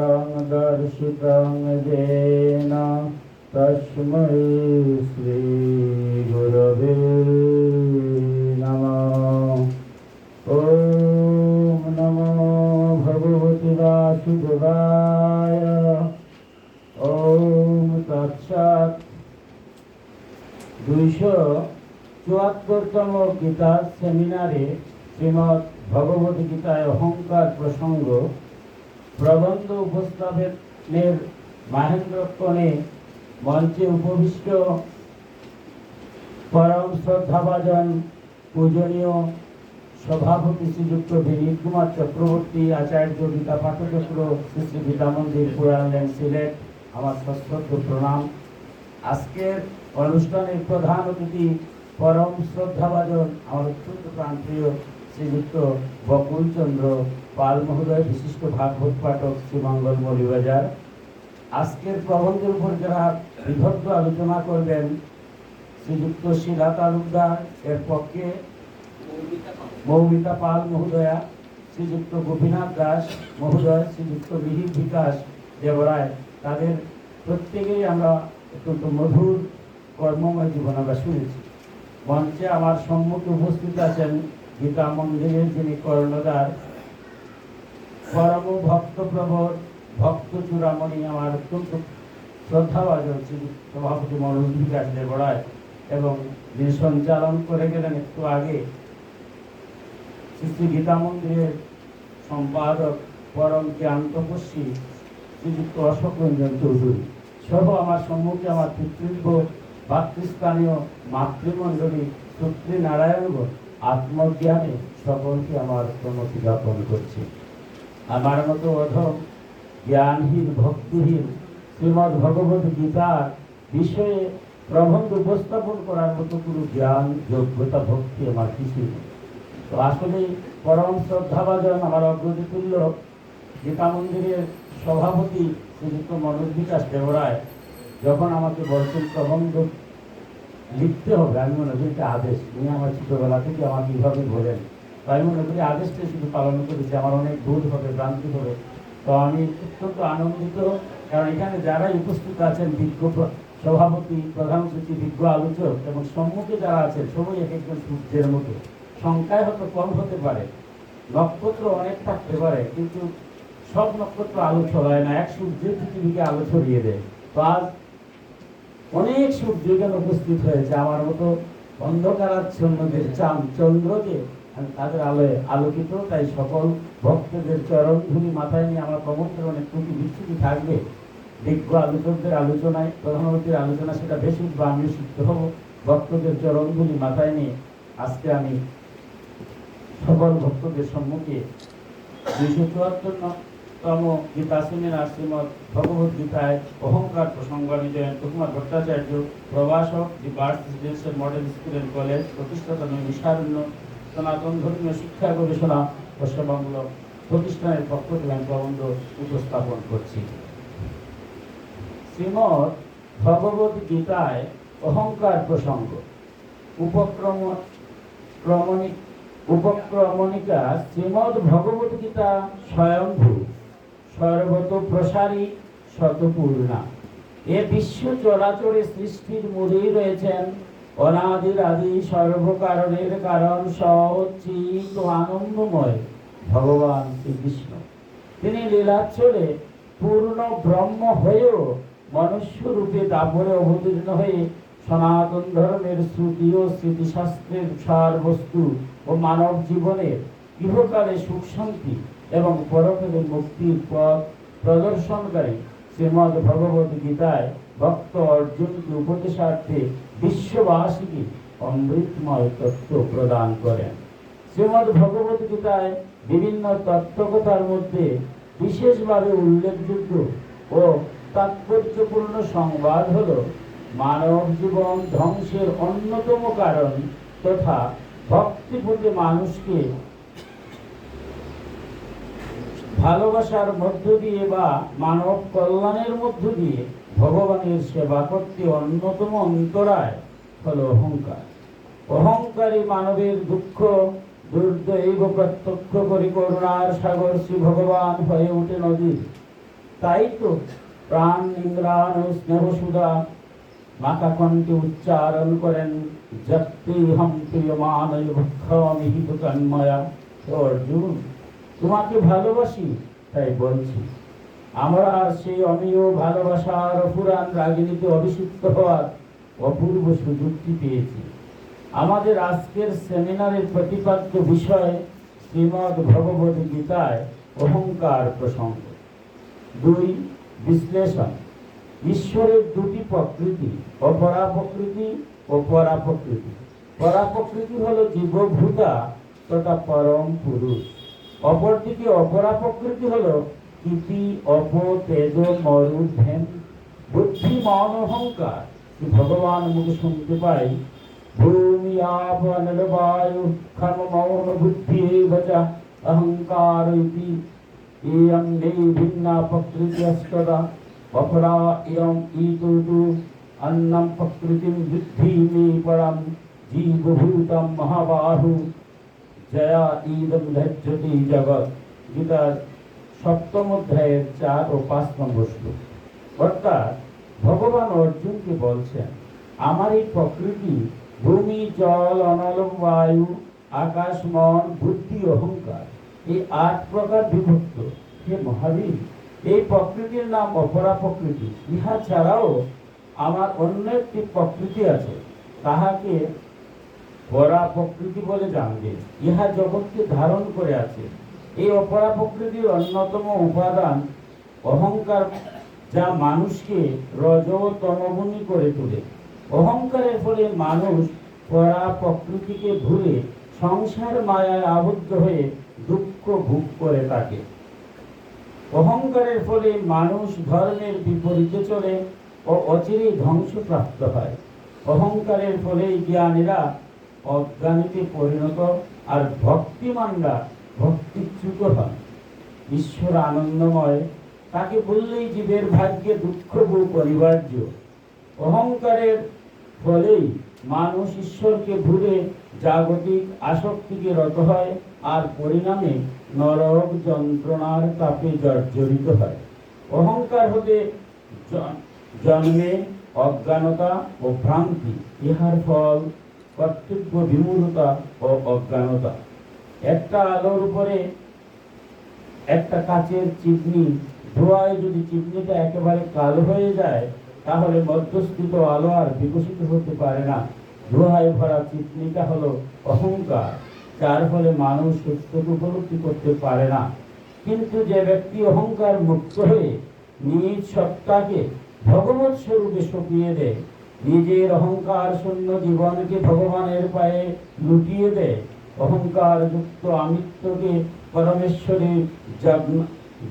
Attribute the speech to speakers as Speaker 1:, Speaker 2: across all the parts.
Speaker 1: स्वयं दर्शितं येन तस्मै श्री गुरवे नमः। ॐ नमो भगवते वासुदेवाय। ॐ तत्सत्। 274তম গীতা সেমিনারে শ্রীমদ্ ভগবদ গীতায় অহংকার প্রসঙ্গ প্রবন্ধ উপস্থাপনের মহেন্দ্রক্ষণে মঞ্চে উপবিষ্ট পরম শ্রদ্ধাভাজন পূজনীয় সভাপতি শ্রীযুক্ত বিনীত কুমার চক্রবর্তী, আচার্য গীতা পাঠচক্র, শ্রী শ্রী গীতা মন্দির পুরাণল্যান্ড সিলেট, আমার সশ্রদ্ধ প্রণাম। আজকের অনুষ্ঠানের প্রধান অতিথি পরম শ্রদ্ধাভাজন আমার অত্যন্ত প্রাণপ্রিয় শ্রীযুক্ত বকুলচন্দ্র পাল মহোদয়, বিশিষ্ট ভাগবত পাঠক, শ্রীমঙ্গল মৌলিবাজার। আজকের প্রবন্ধের উপর যারা বিদগ্ধ আলোচনা করবেন শ্রীযুক্ত শিলা তালুকদার, এর পক্ষে মৌমিতা পাল মহোদয়া, শ্রীযুক্ত গোপীনাথ দাস মহোদয়, শ্রীযুক্ত মিহির বিকাশ দেবরায়। তাদের প্রত্যেকেই আমরা অত্যন্ত মধুর কর্মময় জীবন আমরা শুনেছি। মঞ্চে আমার সম্মুখে উপস্থিত আছেন গীতা মন্দিরের যিনি কর্ণধার, পরম ভক্তপ্রবর ভক্ত চূড়ামণি, আমার অত্যন্ত শ্রদ্ধাভাজন সভাপতি মনোজ বিকাশ দেবরায়, এবং যিনি সঞ্চালন করে গেলেন একটু আগে শ্রী শ্রী গীতা মন্দিরের সম্পাদক পরম জ্ঞান তপস্বী শ্রীযুক্ত অশোক রঞ্জন চৌধুরী সহ আমার সম্মুখে আমার পিতৃব্য ভাতৃস্থানীয় মাতৃমণ্ডলী সূত্রী নারায়ণগণ আত্মজ্ঞানে সকলকে আমার প্রণতি জ্ঞাপন করছি। আমার মতো অধম জ্ঞানহীন ভক্তিহীন শ্রীমদ্ ভগবদ গীতার বিষয়ে প্রবন্ধ উপস্থাপন করার মতো কোনো জ্ঞান যোগ্যতা ভক্তি আমার কিছুই নেই। তো আসলে পরম শ্রদ্ধাভাজন আমার অগ্রজতুল্য গীতা মন্দিরের সভাপতি শ্রীযুক্ত মনোজ বিকাশ দেবরায় যখন আমাকে বলছেন প্রবন্ধ লিখতে হবে, আমি মনে করি এটা আদেশ। উনি আমার ছোটবেলা থেকে আমাকে এইভাবে বলেন, তো আমি মনে করি আদেশটা শুধু পালন করেছি। আমার অনেক ভুল হবে, ভ্রান্তি হবে। তো আমি অত্যন্ত আনন্দিত, কারণ এখানে যারাই উপস্থিত আছেন বিজ্ঞ সভাপতি, প্রধান সচিব, বিজ্ঞ আলোচক এবং সম্মুখে যারা আছেন সবাই এক একজন সূর্যের মতো। সংখ্যায় হয়তো কম হতে পারে, নক্ষত্র অনেক থাকতে পারে, কিন্তু সব নক্ষত্র আলো ছড়ায় না। এক সূর্যের পৃথিবীকে আলো ছড়িয়ে দেয়। তো আজ অনেক সূর্য এখানে উপস্থিত হয়েছে। আমার মতো অন্ধকারাচ্ছন্নদের চাঁদ চন্দ্রকে তাদের আলোয় আলোকিত। তাই সকল ভক্তদের চরণ ধুলি মাথায় নিয়ে আমার প্রবন্ধের অনেক ত্রুটি বিচ্ছুটি থাকবে। বিজ্ঞ আলোচকদের আলোচনায়, প্রধানমন্ত্রীর আলোচনা, সেটা বেশ উঠবে, আমিও শিখতে হব। ভক্তদের চরণ ধুলি মাথায় নিয়ে আজকে আমি সকল ভক্তদের সম্মুখে 274তম গীতা সেমিনার শ্রীমদ্ ভগবদ গীতায় অহংকার প্রসঙ্গ আমি জয়ন্ত কুমার ভট্টাচার্য, প্রভাষক, the birth residential model school and college, প্রতিষ্ঠাতা নৈমিষারণ্য সনাতন ধর্মীয় শিক্ষা গবেষণা পশ্চিমবঙ্গ প্রতিষ্ঠানের পক্ষ থেকে আমি প্রবন্ধ উপস্থাপন করছি। শ্রীমদ্ ভগবদ গীতায় অহংকার প্রসঙ্গ উপক্রমণিকা। শ্রীমদ্ ভগবদ গীতা স্বয়ম্ভূ, সর্বত প্রসারী, শতপূর্ণা। এ বিশ্ব চরাচরে সৃষ্টির মূলেই রয়েছেন অনাদির আদি সর্বকারণের কারণ সচিত আনন্দময় ভগবান শ্রীকৃষ্ণ। তিনি লীলাচ্ছলে পূর্ণ ব্রহ্ম হয়েও মনুষ্য রূপে দাপরে অবতীর্ণ হয়ে সনাতন ধর্মের শ্রুতি ও স্মৃতিশাস্ত্রের সার বস্তু ও মানব জীবনের ইহকালে সুখ শান্তি এবং পরকালে মুক্তির পথ প্রদর্শনকারী শ্রীমদ্ ভগবদ গীতায় ভক্ত অর্জুনকে উপদেশার্থে বিশ্ববাসীকে অমৃতময় তত্ত্ব প্রদান করেন। শ্রীমদ্ ভগবদ গীতায় বিভিন্ন তত্ত্বকথার মধ্যে বিশেষভাবে উল্লেখযোগ্য ও তাৎপর্যপূর্ণ সংবাদ হল মানব জীবন ধ্বংসের অন্যতম কারণ তথা ভক্তিপূর্ণ মানুষকে ভালোবাসার মধ্য দিয়ে বা মানব কল্যাণের মধ্য দিয়ে ভগবানের সেবা করতে অন্যতম অন্তরায় হল অহংকার। অহংকারী মানবের দুঃখ দুর্দৈব প্রত্যক্ষ করে করুণার সাগর শ্রী ভগবান হয়ে ওঠে নদী। তাই তো প্রাণ ইন্দ্রাণ ও স্নেহসুধা মাথা কণ্ঠে উচ্চারণ করেন, যত্তেহম প্রিয়মানয় ভক্ষামি হিত তন্ময়া। অর্জুন, তোমাকে ভালোবাসি তাই বলছি। আমরা সেই অমীয় ভালোবাসার অপুরাণ রাগিনীতে অভিষিক্ত হওয়ার অপূর্ব সুযোগটি পেয়েছি। আমাদের আজকের সেমিনারের প্রতিপাদ্য বিষয় শ্রীমদ্ ভগবদ গীতায় অহংকার প্রসঙ্গ। 2. বিশ্লেষণ। ঈশ্বরের দুটি প্রকৃতি, অপরা প্রকৃতি ও পরা প্রকৃতি। পরা প্রকৃতি হল জীবভূতা তথা পরম পুরুষ। অপরদিকে অপরা প্রকৃতি হল ইতি, অপ, তেজ, মরুধ্যান, বুদ্ধি, মন, অহংকার। ভগবান মুখে শুনতে পাই, ভূমি আপ অনল বায়ু খম মৌন বুদ্ধি বচা অহংকার ইতি এয়ং নে ভিন্না প্রকৃতিস্তদা অপরা ইয়ং ইতু অন্নম প্রকৃতিম বুদ্ধি মে পরম জীবভূতম মহাবাহু জয়া ইদম ধার্যতি জগৎ। গীতার 7ম অধ্যায়ের 4 ও 5 নম্বর শ্লোক। অর্থাৎ ভগবান অর্জুনকে বলছেন, আমার এই প্রকৃতি ভূমি, জল, অনল বায়ু, আকাশ, মন, বুদ্ধি, অহংকার, এই 8 প্রকার বিভক্ত। হে মহাবীর, এই প্রকৃতির নাম অপরা প্রকৃতি। ইহা ছাড়াও আমার অন্য একটি প্রকৃতি আছে, তাহাকে পরা প্রকৃতি বলে জানবে। ইহা জগৎকে ধারণ করে আছে। এই অপরা প্রকৃতির অন্যতম উপাদান অহংকার, যা মানুষকে রজ ও তমগুণী করে তোলে। অহংকারের ফলে মানুষ পরা প্রকৃতিকে ভুলে সংসার মায়ায় আবদ্ধ হয়ে দুঃখ ভোগ করে থাকে। অহংকারের ফলে মানুষ ধর্মের বিপরীতে চলে ও অচিরেই ধ্বংসপ্রাপ্ত হয়। অহংকারের ফলে জ্ঞানীরা অজ্ঞানীতে পরিণত আর ভক্তিমানরা ভক্তিচ্যুত হন। ঈশ্বর আনন্দময়, তাকে বললেই জীবের ভাগ্যে দুঃখ ভোগ অনিবার্য। অহংকারের ফলেই মানুষ ঈশ্বরকে ভুলে জাগতিক আসক্তিকে রত হয় আর পরিণামে নরক যন্ত্রণার তাপে জর্জরিত হয়। অহংকার হতে জন্মে অজ্ঞানতা ও ভ্রান্তি। ইহার ফল কর্তব্য বিমূঢ়তা ও অজ্ঞানতা। একটা আলোর উপরে একটা কাচের চিমনি ধোঁয়ায় যদি চিমনিটা একেবারে কালো হয়ে যায়, তাহলে মধ্যস্থিত আলো আর বিকশিত হতে পারে না। ধোঁয়ায় ভরা চিমনিটা হলো অহংকার, যার ফলে মানুষ সত্যকে উপলব্ধি করতে পারে না। কিন্তু যে ব্যক্তি অহংকার মুক্ত হয়ে নিজ সত্তাকে ভগবৎ স্বরূপে সঁপিয়ে দেয়, নিজের অহংকার শূন্য জীবনকে ভগবানের পায়ে লুটিয়ে দেয়, অহংকার যুক্ত আমিত্বকে পরমেশ্বরের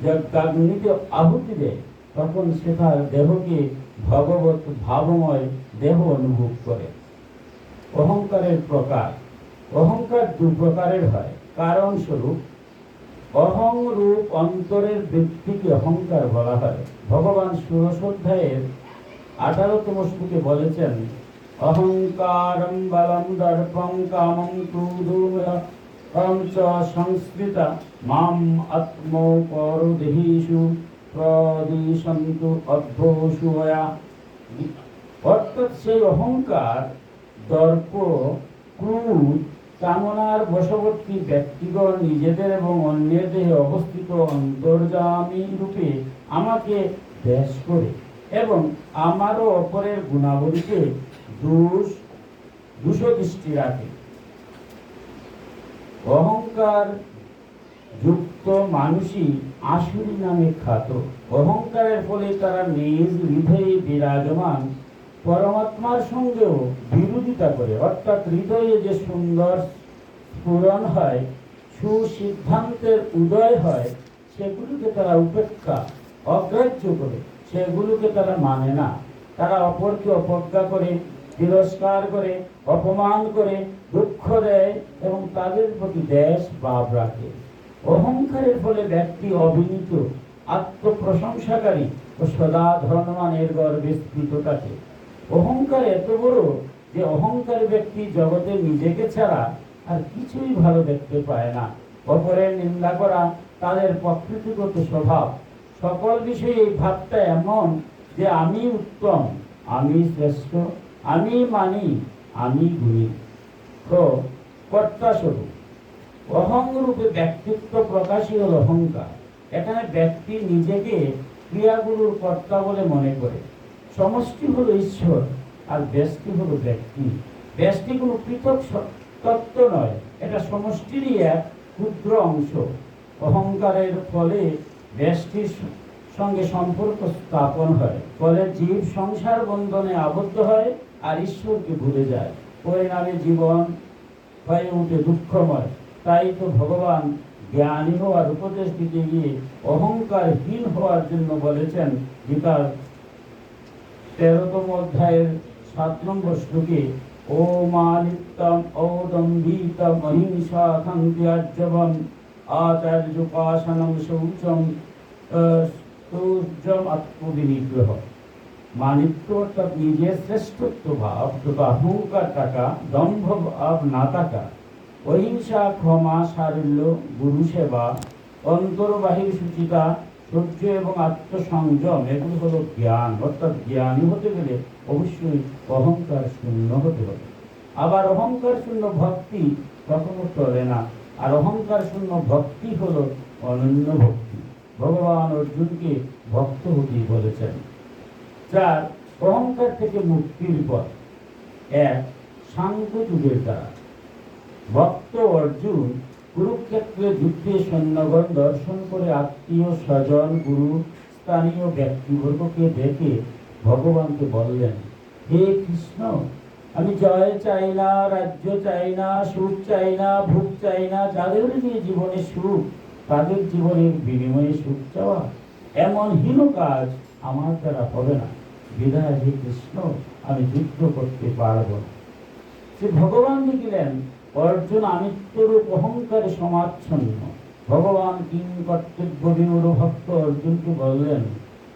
Speaker 1: যজ্ঞাগ্নিতে আহুতি দেয়, তখন সে তার দেহকে ভগবত ভাবময় দেহ অনুভব করে। অহংকারের প্রকার। অহংকার 2 প্রকারের হয়। কারণ স্বরূপ অহং রূপ অন্তরের ব্যক্তিকে অহংকার বলা হয়। ভগবান ষোড়শ অধ্যায়ের 18তম শ্লোকে বলেছেন, অহংকারম বলম দর্পং কামং ক্রোধম চ সংস্কৃতা মাম আত্মপরদেহিষু প্রদিশন্তু অভ্যসুয়া। অর্থাৎ সেই অহংকার, দর্প, ক্রোধ, কামনার বশবর্তী ব্যক্তিগণ নিজেদের এবং অন্যের দেহে অবস্থিত অন্তর্যামী রূপে আমাকে দেশ করে এবং আমারও অপরের গুণাবলীতে দৃষ্টি রাখে। অহংকার যুক্ত মানুষই আসুরি নামে খ্যাত। অহংকারের ফলে তারা নিজ হৃদয়ে বিরাজমান পরমাত্মার সঙ্গেও বিরোধিতা করে। অর্থাৎ হৃদয়ে যে সুন্দর স্ফুরণ হয়, সুসিদ্ধান্তের উদয় হয়, সেগুলোকে তারা উপেক্ষা, অগ্রাহ্য করে, সেগুলোকে তারা মানে না। তারা অপরকে অবজ্ঞা করে, তিরস্কার করে, অপমান করে, দুঃখ দেয় এবং তাদের প্রতি দ্বেষ ভাব রাখে। অহংকারের ফলে ব্যক্তি অবিনীত, আত্মপ্রশংসাকারী ও সদা ধনমানের গর্বে স্থিত থাকে। অহংকার এত বড় যে অহংকারী ব্যক্তি জগতে নিজেকে ছাড়া আর কিছুই ভালো দেখতে পায় না। অপরের নিন্দা করা তাদের প্রকৃতিগত স্বভাব। সকল বিষয়ে এই ভাবটা এমন যে আমি উত্তম, আমি শ্রেষ্ঠ, আমি মানি, আমি গুণী। তো কর্তা স্বরূপ অহং রূপে ব্যক্তিত্ব প্রকাশই হল অহংকার। এখানে ব্যক্তি নিজেকে ক্রিয়াগুলোর কর্তা বলে মনে করে। সমষ্টি হলো ঈশ্বর আর ব্যষ্টি হলো ব্যক্তি। ব্যষ্টি কোনো পৃথক তত্ত্ব নয়, এটা সমষ্টিরই এক ক্ষুদ্র অংশ। অহংকারের ফলে ব্যষ্টির সঙ্গে সম্পর্ক স্থাপন হয়, ফলে জীব সংসার বন্ধনে আবদ্ধ হয় আর ঈশ্বরকে ভুলে যায়। পরিণামে জীবন হয়ে উঠে দুঃখময়। তাই তো ভগবান জ্ঞানী হওয়ার উপদেশ দিতে গিয়ে অহংকারহীন হওয়ার জন্য বলেছেন গীতার 13তম অধ্যায়ের 7 নম্বর শ্লোকে, ওমানিত্যম ঔদম্ভিতম অহিংসা খান্ত্যাজ্জবম আচার্যোপাসনম শৌচম স্তৌর্যম আত্মবিনিগ্রহ। মানিত্য অর্থাৎ নিজের শ্রেষ্ঠত্ব ভাব তথা অহংকার থাকা, দম্ভ ভাব না থাকা, অহিংসা, ক্ষমা, সারল্য, গুরু সেবা, অন্তর্বাহির শুচিতা, সহ্য এবং আত্মসংযম, এগুলো হলো জ্ঞান। অর্থাৎ জ্ঞানী হতে গেলে অবশ্যই অহংকার শূন্য হতে হবে। আবার অহংকার শূন্য ভক্তি কখনো চলে না। আর অহংকার শূন্য ভক্তি হলো অনন্য ভক্তি। ভগবান অর্জুনকে ভক্ত হতে বলেছেন। 4, অহংকার থেকে মুক্তির পথ। 1, সাংখ্য যুগের দ্বারা। ভক্ত অর্জুন কুরুক্ষেত্রে যুদ্ধে সৈন্যগণ দর্শন করে আত্মীয় স্বজন, গুরু, স্থানীয় ব্যক্তিবর্গকে দেখে ভগবানকে বললেন, হে কৃষ্ণ, আমি জয় চাই না, রাজ্য চাই না, সুখ চাই না, ভোগ চাই না। যাদের নিয়ে জীবনে সুখ, তাদের জীবনের বিনিময়ে সুখ চাওয়া এমন হীন কাজ আমার দ্বারা হবে না। বিধায় হে কৃষ্ণ, আমি যুদ্ধ করতে পারব না। সে ভগবান লিখলেন, অর্জুন আমিত্বরূপ অহংকারে সমাচ্ছন্ন। ভগবান কিং কর্তব্য বিমূঢ় ভক্ত অর্জুনকে বললেন,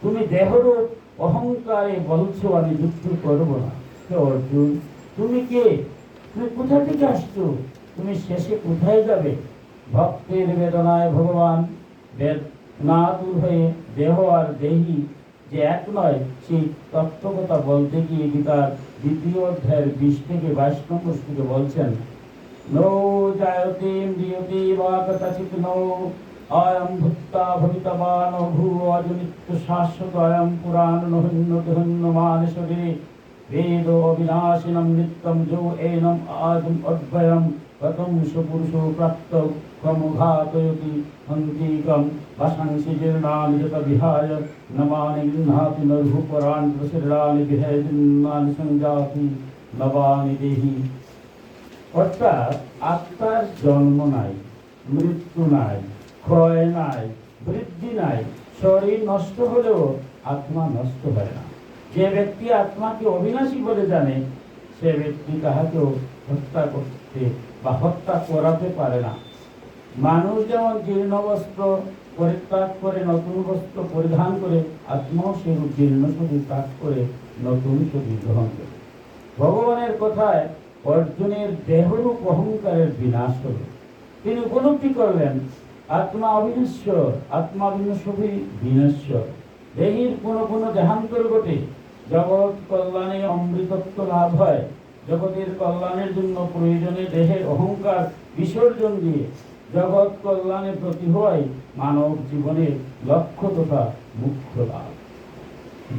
Speaker 1: তুমি দেহরূপ অহংকারে বলছো আমি যুদ্ধ করব না। হে অর্জুন, তুমি কে? তুমি কোথা থেকে আসছো? তুমি শেষে কোথায় যাবে? ভক্তের বেদনায় ভগবান না দূর হয়ে দেহ আর দেহি যে এক নয়, সেই তত্ত্বকথা বলতে গিয়ে গীতার 2য় অধ্যায়ের 20 থেকে 22 নম্বর শ্লোকে বলছেন, নো জায়তে ম্রিয়তে বা কদাচিৎ নো অয়ং ভূত্বা ভবিতবা নো ভূয় অজনিত্য শাশ্বত অয়ং পুরাণ নহন্যতে হন্যমান শরীরে বেদ বিনাশিনম নিত্যম যো এনম আদম অদ্বয়ম কতম সুপুরুষো প্রাপ্ত ক্রমঘাতয়তি হন্তিকম ভাসাংসি জীর্ণানি যত বিহায় নমানি গৃহ্ণাতি নরভূপরাণি প্রসীরাণি বিহেদিন্নানি সংজাতি নবানি দেহি। অর্থাৎ আত্মার জন্ম নাই, মৃত্যু নাই, ক্ষয় নাই, বৃদ্ধি নাই। শরীর নষ্ট হলেও আত্মা নষ্ট হয় না। যে ব্যক্তি আত্মাকে অবিনাশী বলে জানে, সে ব্যক্তি তাহাকেও হত্যা করতে বা হত্যা করাতে পারে না। মানুষ যেমন জীর্ণ বস্ত্র পরিত্যাগ করে নতুন বস্ত্র পরিধান করে, আত্মাও সেই জীর্ণ শরীর ত্যাগ করে নতুন শরীর গ্রহণ করে। ভগবানের কথায় অর্জুনের দেহরূপ অহংকারের বিনাশ হল। তিনি উপলব্ধি করলেন, আত্মা অবিনশ্বর, আত্মা বিনশ্বরী বিনশ্বর। দেহির কোনো কোনো দেহান্তর ঘটে, জগৎ কল্যাণে অমৃতত্ব লাভ হয়। জগতের কল্যাণের জন্য প্রয়োজনে দেহের অহংকার বিসর্জন দিয়ে জগৎ কল্যাণে প্রতি হওয়াই মানব জীবনের লক্ষ্য তথা মুখ্য লাভ।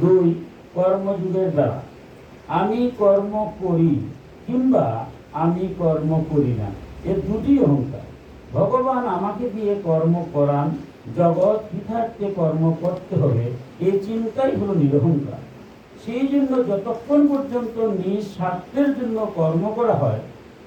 Speaker 1: 2, কর্মযোগের দ্বারা। আমি কর্ম করি কিংবা আমি কর্ম করি না, এর দুটি অহংকার। ভগবান আমাকে দিয়ে কর্ম করান, জগৎ হিতার্থে কর্ম করতে হবে, এই চিন্তাই হলো নিরহংকার। সেই জন্য যতক্ষণ পর্যন্ত নিঃস্বার্থের জন্য কর্ম করা হয়,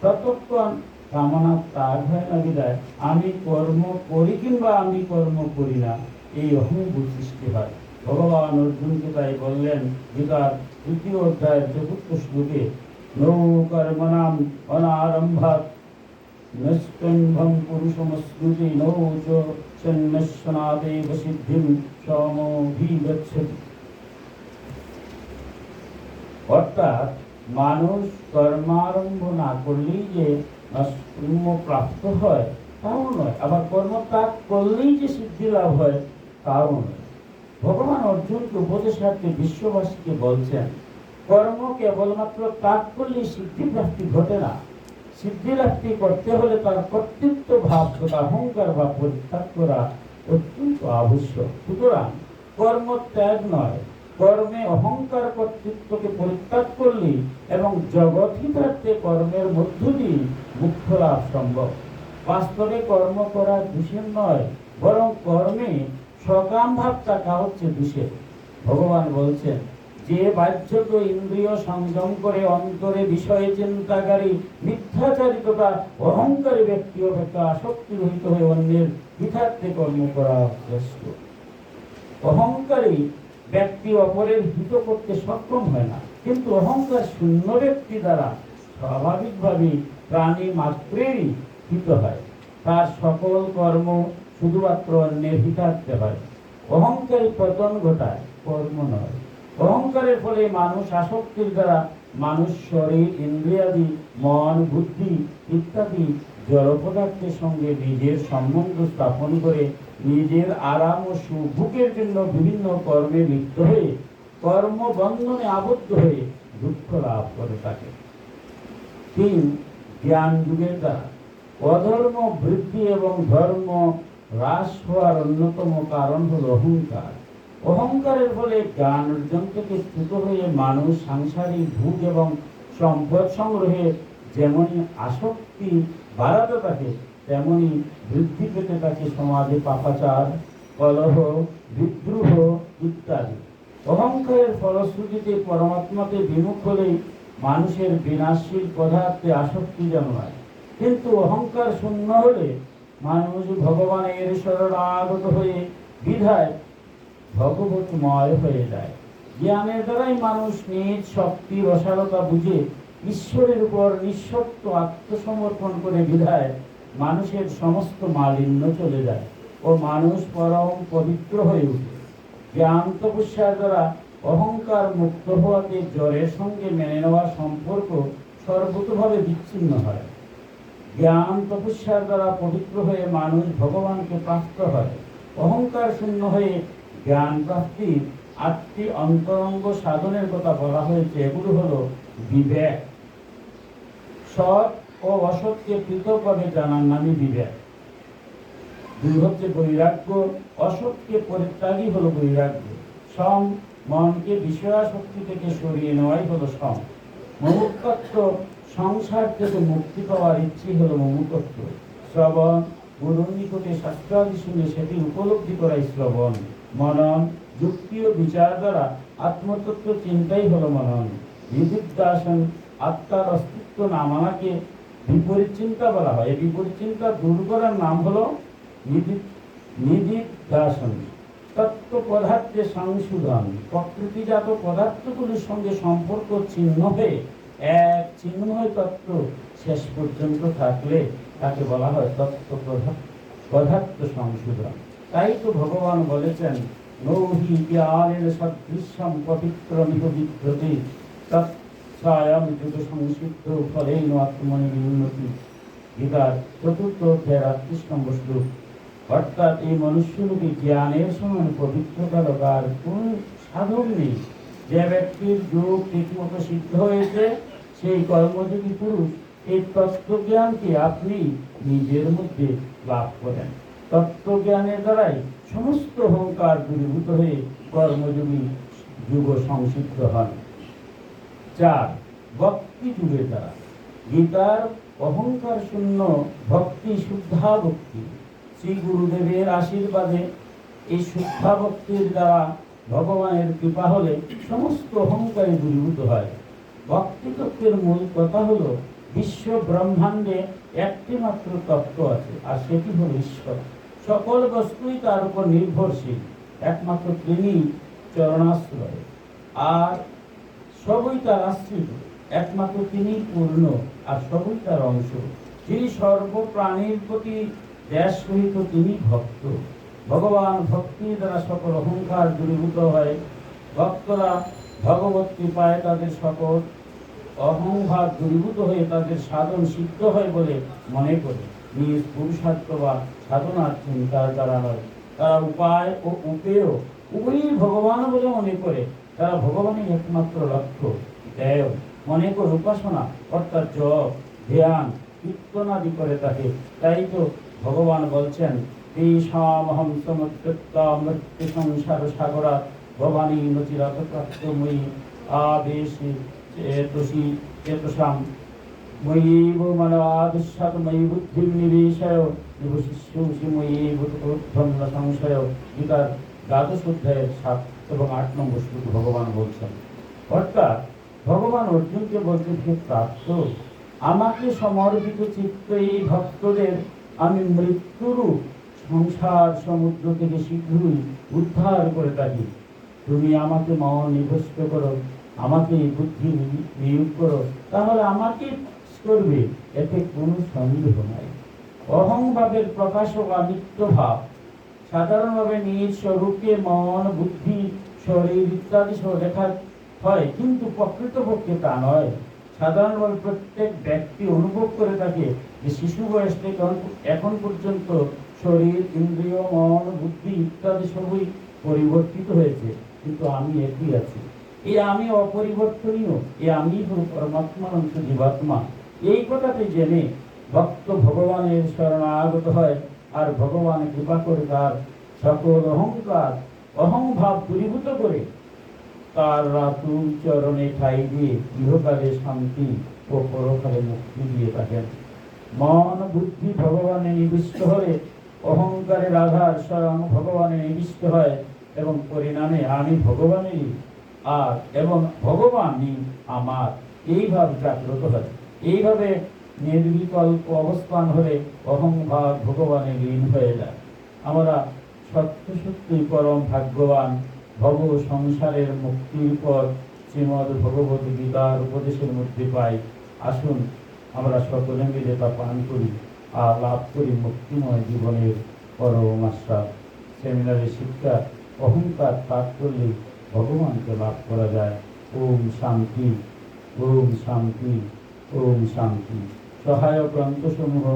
Speaker 1: ততক্ষণ কামনা ত্যাগ হয় না। বিদায় আমি কর্ম করি কিংবা আমি কর্ম করি না, এই অহংবোধ সৃষ্টি হয়। ভগবান অর্জুনকে তাই বললেন গীতার 3য় অধ্যায়ের 4th শ্লোকে, নৌ কর্মণাম অনারম্ভাৎ নৈষ্কম্ভ্যং পুরুষমস্মৃতি নৌ চ সন্ন্যসনাদেব সিদ্ধিম সমভিগচ্ছতি। অর্থাৎ মানুষ কর্মারম্ভ না করলেই যে নৈষ্কম্য প্রাপ্ত হয় তাও নয়, আবার কর্ম ত্যাগ করলেই যে সিদ্ধি লাভ হয় তাও নয়। ভগবান অর্জুনকে উপদেশার্থে বিশ্ববাসীকে বলছেন, কর্ম কেবলমাত্র ত্যাগ করলে সিদ্ধি প্রাপ্তি ঘটে না। সিদ্ধি লাভটি করতে হলে তার কর্তৃত্ব ভাব তথা অহংকার বা পরিত্যাগ করা অত্যন্ত আবশ্যক। সুতরাং কর্ম ত্যাগ নয়, কর্মে অহংকার কর্তৃত্বকে পরিত্যাগ করলে এবং জগৎ হিতার্থে কর্মের মধ্য দিয়ে মুখ্য লাভ সম্ভব। বাস্তবে কর্ম করা দোষের নয়, বরং কর্মে সকাম ভাব থাকা হচ্ছে দোষের। ভগবান বলছেন, যে বাহ্যত ইন্দ্রিয় সংযম করে অন্তরে বিষয়ে চিন্তাকারী মিথ্যাচারী তথা অহংকারী ব্যক্তি অপেক্ষা আসক্তি রহিত হয়ে অন্যের হিতার্থে কর্ম করা শ্রেষ্ঠ। অহংকারী ব্যক্তি অপরের হিত করতে সক্ষম হয় না, কিন্তু অহংকার শূন্য ব্যক্তি দ্বারা স্বাভাবিকভাবেই প্রাণী মাত্রেরই হিত হয়। তার সকল কর্ম শুধুমাত্র অন্যের হিতার্থে হয়। অহংকারী পতন ঘটায়, কর্ম নয়। অহংকারের ফলে মানুষ আসক্তির দ্বারা মানুষ শরীর, ইন্দ্রিয়াদি, মন, বুদ্ধি ইত্যাদি জড় পদার্থের সঙ্গে নিজের সম্বন্ধ স্থাপন করে নিজের আরাম ও সুখের জন্য বিভিন্ন কর্মে লিপ্ত হয়ে কর্মবন্ধনে আবদ্ধ হয়ে দুঃখ লাভ করে থাকে। 3. জ্ঞান যুগের দ্বারা অধর্ম বৃদ্ধি এবং ধর্ম হ্রাস হওয়ার অন্যতম কারণ হল অহংকার। অহংকারের ফলে জ্ঞান অর্জন থেকে চ্যুত হয়ে মানুষ সাংসারিক ভোগ এবং সম্পদ সংগ্রহে যেমনই আসক্তি বাড়াতে থাকে, তেমনি বৃদ্ধি পেতে থাকে সমাজে পাপাচার, কলহ, বিদ্রোহ ইত্যাদি। অহংকারের ফলশ্রুতিতে পরমাত্মাতে বিমুখ হলেই মানুষের বিনাশশীল পদার্থে আসক্তি জন্মায়। কিন্তু অহংকার শূন্য হলে মানুষ ভগবানের শরণাগত হয়ে বিধায় ভগবতময় হয়ে যায়। জ্ঞানের দ্বারাই মানুষ নিজ শক্তি রসালতা বুঝে ঈশ্বরের উপর নিঃশর্ত আত্মসমর্পণ করে বিধায় মানুষের সমস্ত মালিন্য চলে যায় ও মানুষ পরম পবিত্র হয়ে ওঠে। জ্ঞান তপস্যার দ্বারা অহংকার মুক্ত হওয়াতে জ্বরের সঙ্গে মেনে নেওয়া সম্পর্ক সর্বতভাবে বিচ্ছিন্ন হয়। জ্ঞান তপস্যার দ্বারা পবিত্র হয়ে মানুষ ভগবানকে প্রাপ্ত হয়। অহংকার শূন্য হয়ে জ্ঞান প্রাপ্তির 8টি অন্তরঙ্গ সাধনের কথা বলা হয়েছে। এগুলো হলো বিবেক। সৎ ও অসৎকে পৃথকভাবে জানার নামই বিবেক। 2 হচ্ছে বৈরাগ্য, অসৎকে পরিত্যাগই হলো বৈরাগ্য। সম, মনকে বিষয়াসক্তি থেকে সরিয়ে নেওয়াই হলো সম। মুমুক্ষুত্ব, সংসার থেকে মুক্তি পাওয়ার ইচ্ছে হলো মুমুক্ষুত্ব। শ্রবণ, গুরুর নিকটে শাস্ত্রাদি শুনে সেটি উপলব্ধি করাই শ্রবণ। মনন, যুক্তি ও বিচার দ্বারা আত্মতত্ত্ব চিন্তাই হলো মনন। নিদিধ্যাসন, আত্মার অস্তিত্ব না মানাকে বিপরীত চিন্তা বলা হয়। এই বিপরীত চিন্তা দূর করার নাম হলো নিদিধ্যাসন। তত্ত্ব পদার্থের সংশোধন, প্রকৃতিজাত পদার্থগুলির সঙ্গে সম্পর্ক ছিন্ন হয়ে এক চিন্ময় তত্ত্ব শেষ পর্যন্ত থাকলে তাকে বলা হয় তত্ত্ব পদার্থ সংশোধন। তাই তো ভগবান বলেছেন, নৌহি জ্ঞানের সদৃশ্যম পবিত্রমিহ বিদ্যতে তৎস্বয়ং যুগ সংসিদ্ধ ফলেন আত্মনি উন্নতি। গীতার 4th অধ্যায়ের 38 নম্বর শ্লোক। অর্থাৎ এই মনুষ্যরূপী জ্ঞানের সমান পবিত্রতার আর কোন সাধন নেই। যে ব্যক্তির যোগ ঠিকমতো সিদ্ধ হয়েছে সেই কর্মযোগী পুরুষ এই তত্ত্বজ্ঞানকে আপনি নিজের মধ্যে লাভ করেন। তত্ত্বজ্ঞানের দ্বারাই সমস্ত অহংকার দূরীভূত হয়ে কর্মযোগী যুগ সংসিদ্ধ হন। 4. ভক্তি যুগের দ্বারা গীতার অহংকার শূন্য ভক্তি শুদ্ধা ভক্তি। শ্রী গুরুদেবের আশীর্বাদে এই শুদ্ধা ভক্তির দ্বারা ভগবানের কৃপা হলে সমস্ত অহংকারী দূরীভূত হয়। ভক্তি তত্ত্বের মূল কথা হলো বিশ্ব ব্রহ্মাণ্ডে একটি মাত্র তত্ত্ব আছে, আর সেটি হল ঈশ্বর। সকল বস্তুই তার উপর নির্ভরশীল, একমাত্র তিনি চরণাশ্রয়, আর সবই তার আশ্রিত। একমাত্র তিনি পূর্ণ, আর সবই তার অংশ। যিনি সর্বপ্রাণীর প্রতি দেশ সহিত তিনি ভক্ত। ভগবান ভক্তির দ্বারা সকল অহংকার দূরীভূত হয়। ভক্তরা ভগবত কৃপায় তাদের সকল অহংভাব দূরীভূত হয়ে তাদের সাধন সিদ্ধ হয় বলে মনে করে নিজ পুরুষার্থ বা সাধনার চিন্তার দ্বারা নয়। তারা উপায় ও উপেয় উভয়ই ভগবান বলে মনে করে, তারা ভগবানের একমাত্র লক্ষ্য। দেব মনে করে উপাসনা অর্থাৎ জপ ধ্যান কীর্তন আদি করে থাকে। তাই তো ভগবান বলছেন, তেষামহং সমুদ্রত্বা মৃত্যু সংসার সাগরাৎ ভবানী নচিরাত প্রাপ্তময়ী আবেশে চেতসি চেতসাম ময়ীব মনাবিশ্বাত ময়ী বুদ্ধির নিবেশয় নিবশিষ্যসি ময়ীব ঊর্ধ্বম ন সংশয়। গীতার দ্বাদশ অধ্যায়ের 7 এবং 8 নম্বর শ্লোকে ভগবান বলছেন। অর্থাৎ ভগবান অর্জুনকে বলছেন, হে প্রাপ্ত, আমাকে সমর্পিত চিত্ত এই ভক্তদের আমি মৃত্যুরূপ সংসার সমুদ্র থেকে শীঘ্রই উদ্ধার করে থাকি। তুমি আমাকে মন নিবষ্ট করো, আমাকে বুদ্ধি নিয়োগ করো, তাহলে আমাকে করবে, এতে কোনো সন্দেহ নাই। অহংভাবের প্রকাশক অনিত্য ভাব সাধারণভাবে নিজ স্বরূপকে মন বুদ্ধি শরীর ইত্যাদি সহ দেখা হয়, কিন্তু প্রকৃতপক্ষে তা নয়। সাধারণভাবে প্রত্যেক ব্যক্তি অনুভব করে থাকে যে শিশু বয়স থেকে এখন পর্যন্ত শরীর ইন্দ্রিয় মন বুদ্ধি ইত্যাদি সবই পরিবর্তিত হয়েছে, কিন্তু আমি একই আছি। এই আমি অপরিবর্তনীয়, এই আমি হল পরমাত্মার অংশ জীবাত্মা। এই কথাটি জেনে ভক্ত ভগবানের শরণাগত হয়, আর ভগবান কৃপা করে তার সকল অহংকার অহংভাব দূরীভূত করে তার রাতুল চরণে ঠাই দিয়ে ইহকালে শান্তি ও পরকালে মুক্তি দিয়ে থাকেন। মন বুদ্ধি ভগবানে নিবিষ্ট হলে অহংকারের আধার স্বয়ং ভগবানে নিবিষ্ট হয়, এবং পরিণামে আমি ভগবানেরই আর এবং ভগবানই আমার এইভাবে জাগ্রত হয়। এইভাবে নির্বিকল্প অবস্থান হলে অহংভাব ভগবানে লীন হয়ে যায়। আমরা সত্য সত্যই পরম ভাগ্যবান। ভব সংসারের মুক্তির পর শ্রীমদ্ ভগবত গীতার উপদেশের মধ্যে পাই। আসুন আমরা সকলে মিলে তা পান করি আর লাভ করি মুক্তিময় জীবনের পরম আশ্বাস। সেমিনারের শিক্ষা, অহংকার ত্যাগ করলে ভগবানকে লাভ করা যায়। ওম শান্তি, ওম শান্তি, ওম শান্তি। সহায়ক গ্রন্থসমূহ: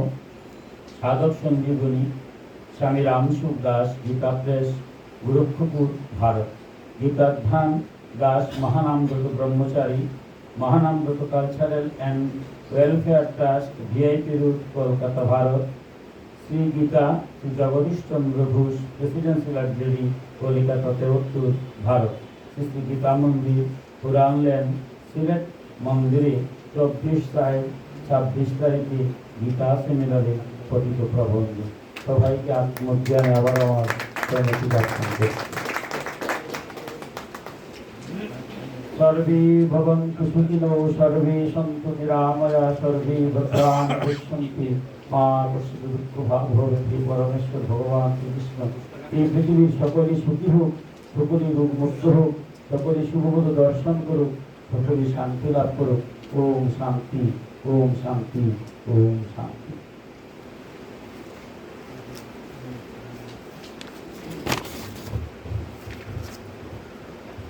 Speaker 1: Sadhak Sanjivani, Swami Ramsukh Das, Gita press, Gorakhpur, Bharat. Gitadhyan Das, Mahanambrata Brahmachari, Mahanambrata cultural and welfare trust, VIP road, Kolkata, Bharat. Shri Gita, Shri Jagadish Chandra Ghosh, presidency library, Calcutta, 73, Bharat. Shri Shri Gita Mandir, Puran land, Sylhet মন্দিরে 24/26 তারিখে গীতা সেমিনারে পঠিত প্রবন্ধ। সবাইকে আত্মজ্ঞানে আবার আমার সর্বে ভবন্তু সুখিনো, সর্বে সন্তু নিরাময়া, সর্বে ভদ্রাণি পশ্যন্তু মা কশ্চিৎ দুঃখভাগ ভবেৎ। পরমেশ্বর ভগবান শ্রীকৃষ্ণ এই পৃথিবীর সকলে সুখী হোক, সকলে রোগ মুক্ত হোক, সকলে শুভবোধ দর্শন করুক, সকলে শান্তি লাভ করুক। ওম শান্তি, ওম শান্তি, ওম শান্তি।